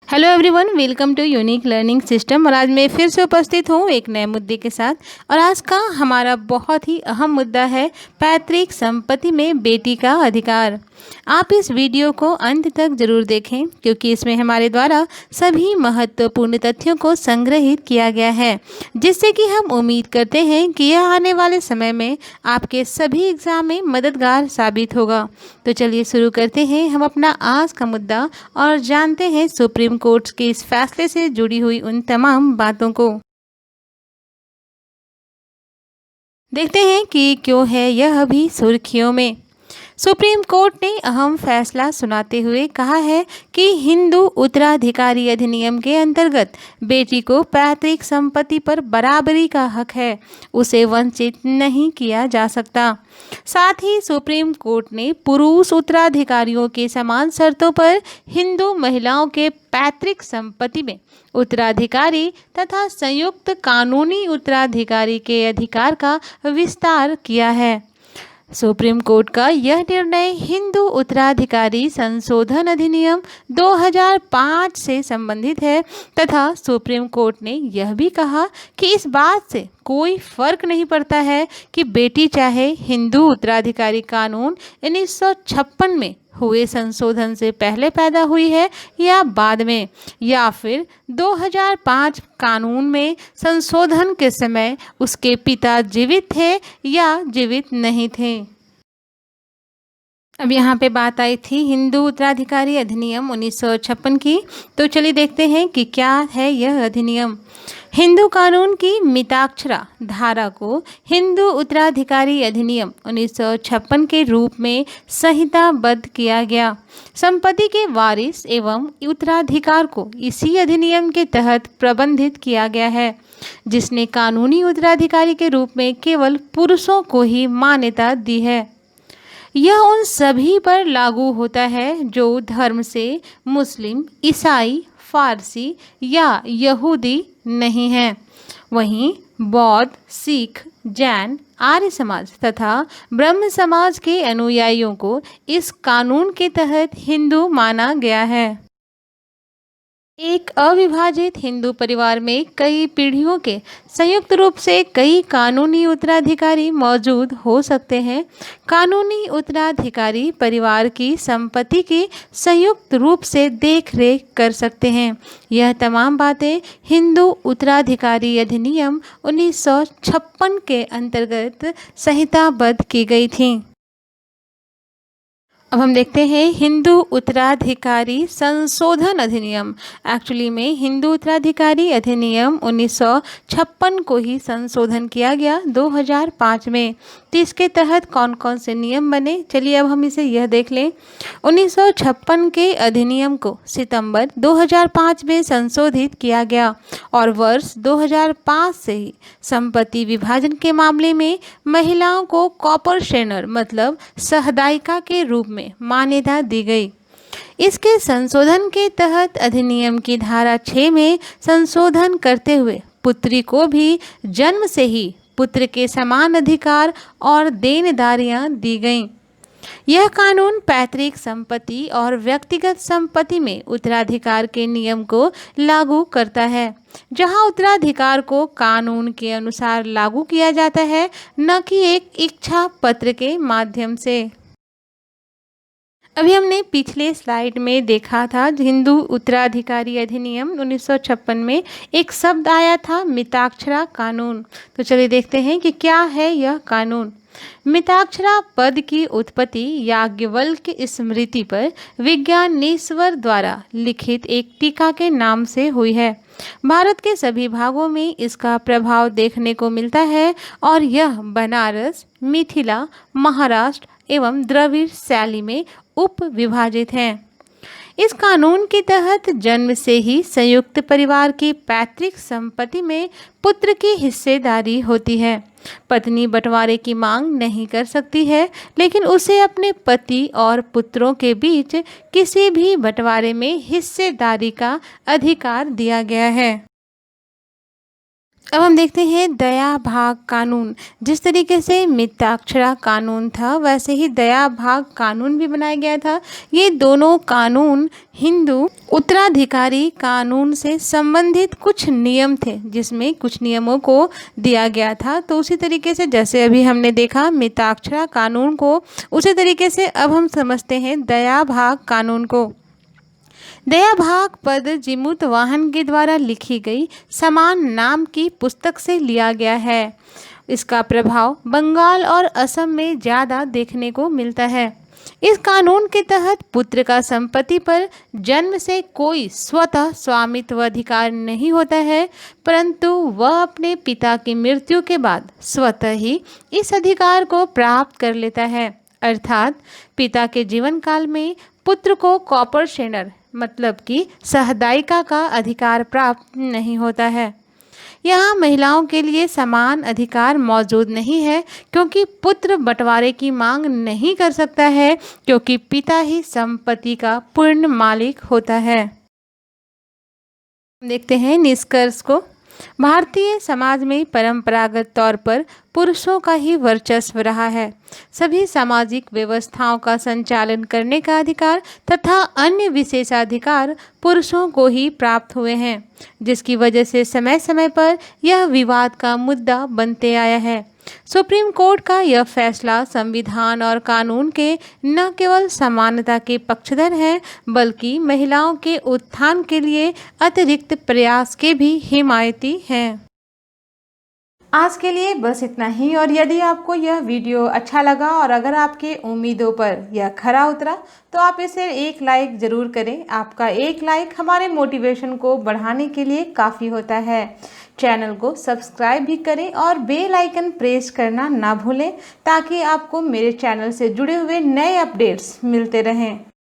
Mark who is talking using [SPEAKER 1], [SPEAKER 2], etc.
[SPEAKER 1] Hello everyone, welcome to unique learning system. और आज मैं फिर से उपस्थित हूँ एक नए मुद्दे के साथ। और आज का हमारा बहुत ही अहम मुद्दा है पैतृक संपत्ति में बेटी का अधिकार। आप इस वीडियो को अंत तक जरूर देखें क्योंकि इसमें हमारे द्वारा सभी महत्वपूर्ण तथ्यों को संग्रहित किया गया है, जिससे कि हम उम्मीद करते हैं कि यह आने वाले समय में आपके सभी एग्जाम में मददगार साबित होगा। तो चलिए शुरू करते हैं हम अपना आज का मुद्दा और जानते हैं सुप्रीम कोर्ट के इस फैसले से जुड़ी हुई उन तमाम बातों को। देखते हैं कि क्यों है यह अभी सुर्खियों में। सुप्रीम कोर्ट ने अहम फैसला सुनाते हुए कहा है कि हिंदू उत्तराधिकारी अधिनियम के अंतर्गत बेटी को पैतृक संपत्ति पर बराबरी का हक है, उसे वंचित नहीं किया जा सकता। साथ ही सुप्रीम कोर्ट ने पुरुष उत्तराधिकारियों के समान शर्तों पर हिंदू महिलाओं के पैतृक संपत्ति में उत्तराधिकारी तथा संयुक्त कानूनी उत्तराधिकारी के अधिकार का विस्तार किया है। सुप्रीम कोर्ट का यह निर्णय हिंदू उत्तराधिकारी संशोधन अधिनियम 2005 से संबंधित है तथा सुप्रीम कोर्ट ने यह भी कहा कि इस बात से कोई फर्क नहीं पड़ता है कि बेटी चाहे हिंदू उत्तराधिकारी कानून 1956 में हुए संशोधन से पहले पैदा हुई है या बाद में, या फिर 2005 कानून में संशोधन के समय उसके पिता जीवित थे या जीवित नहीं थे। अब यहाँ पे बात आई थी हिंदू उत्तराधिकारी अधिनियम 1956 की। तो चलिए देखते हैं कि क्या है यह अधिनियम। हिंदू कानून की मिताक्षरा धारा को हिंदू उत्तराधिकारी अधिनियम 1956 के रूप में संहिताबद्ध किया गया। संपत्ति के वारिस एवं उत्तराधिकार को इसी अधिनियम के तहत प्रबंधित किया गया है, जिसने कानूनी उत्तराधिकारी के रूप में केवल पुरुषों को ही मान्यता दी है। यह उन सभी पर लागू होता है जो धर्म से मुस्लिम, ईसाई, फारसी या यहूदी नहीं हैं। वहीं बौद्ध, सिख, जैन, आर्य समाज तथा ब्रह्म समाज के अनुयायियों को इस कानून के तहत हिंदू माना गया है। एक अविभाजित हिंदू परिवार में कई पीढ़ियों के संयुक्त रूप से कई कानूनी उत्तराधिकारी मौजूद हो सकते हैं। कानूनी उत्तराधिकारी परिवार की संपत्ति की संयुक्त रूप से देखरेख कर सकते हैं। यह तमाम बातें हिंदू उत्तराधिकारी अधिनियम 1956 के अंतर्गत संहिताबद्ध की गई थीं। अब हम देखते हैं हिंदू उत्तराधिकारी संशोधन अधिनियम। एक्चुअली में हिंदू उत्तराधिकारी अधिनियम 1956 को ही संशोधन किया गया 2005 में। तो इसके तहत कौन कौन से नियम बने, चलिए अब हम इसे यह देख लें। 1956 के अधिनियम को सितंबर 2005 में संशोधित किया गया और वर्ष 2005 से ही संपत्ति विभाजन के मामले में महिलाओं को कॉपर शेनर मतलब सहदायिका के रूप में मान्यता दी गई। इसके संशोधन के तहत अधिनियम की धारा 6 में संशोधन करते हुए पुत्री को भी जन्म से ही पुत्र के समान अधिकार और देनदारियां दी गईं। यह कानून पैतृक संपत्ति और व्यक्तिगत संपत्ति में उत्तराधिकार के नियम को लागू करता है, जहां उत्तराधिकार को कानून के अनुसार लागू किया जाता है, न कि एक इच्छा पत्र के माध्यम से। अभी हमने पिछले स्लाइड में देखा था हिंदू उत्तराधिकारी अधिनियम 1956 में एक शब्द आया था मिताक्षरा कानून। तो चलिए देखते हैं कि क्या है यह कानून। मिताक्षरा पद की उत्पत्ति याज्ञवल्क्य स्मृति पर विज्ञानेश्वर द्वारा लिखित एक टीका के नाम से हुई है। भारत के सभी भागों में इसका प्रभाव देखने को मिलता है और यह बनारस, मिथिला, महाराष्ट्र एवं द्रविड़ शैली में उप विभाजित हैं। इस कानून के तहत जन्म से ही संयुक्त परिवार की पैतृक संपत्ति में पुत्र की हिस्सेदारी होती है। पत्नी बंटवारे की मांग नहीं कर सकती है, लेकिन उसे अपने पति और पुत्रों के बीच किसी भी बंटवारे में हिस्सेदारी का अधिकार दिया गया है। अब हम देखते हैं दया भाग कानून। जिस तरीके से मिताक्षरा कानून था, वैसे ही दया भाग कानून भी बनाया गया था। ये दोनों कानून हिंदू उत्तराधिकारी कानून से संबंधित कुछ नियम थे, जिसमें कुछ नियमों को दिया गया था। तो उसी तरीके से जैसे अभी हमने देखा मिताक्षरा कानून को, उसी तरीके से अब हम समझते हैं दया भाग कानून को। दया भाग पद जिमुत वाहन के द्वारा लिखी गई समान नाम की पुस्तक से लिया गया है। इसका प्रभाव बंगाल और असम में ज़्यादा देखने को मिलता है। इस कानून के तहत पुत्र का संपत्ति पर जन्म से कोई स्वतः स्वामित्व अधिकार नहीं होता है, परंतु वह अपने पिता की मृत्यु के बाद स्वतः ही इस अधिकार को प्राप्त कर लेता है। अर्थात पिता के जीवन काल में पुत्र को कॉपर शेनर मतलब कि सहदायिका का अधिकार प्राप्त नहीं होता है। यहाँ महिलाओं के लिए समान अधिकार मौजूद नहीं है, क्योंकि पुत्र बंटवारे की मांग नहीं कर सकता है, क्योंकि पिता ही संपत्ति का पूर्ण मालिक होता है। देखते हैं निष्कर्ष को। भारतीय समाज में परंपरागत तौर पर पुरुषों का ही वर्चस्व रहा है। सभी सामाजिक व्यवस्थाओं का संचालन करने का अधिकार तथा अन्य विशेषाधिकार पुरुषों को ही प्राप्त हुए हैं, जिसकी वजह से समय समय पर यह विवाद का मुद्दा बनते आया है। सुप्रीम कोर्ट का यह फैसला संविधान और कानून के न केवल समानता के पक्षधर है, बल्कि महिलाओं के उत्थान के लिए अतिरिक्त प्रयास के भी हिमायती हैं। आज के लिए बस इतना ही। और यदि आपको यह वीडियो अच्छा लगा और अगर आपके उम्मीदों पर यह खरा उतरा, तो आप इसे एक लाइक ज़रूर करें। आपका एक लाइक हमारे मोटिवेशन को बढ़ाने के लिए काफ़ी होता है। चैनल को सब्सक्राइब भी करें और बेल आइकन प्रेस करना ना भूलें, ताकि आपको मेरे चैनल से जुड़े हुए नए अपडेट्स मिलते रहें।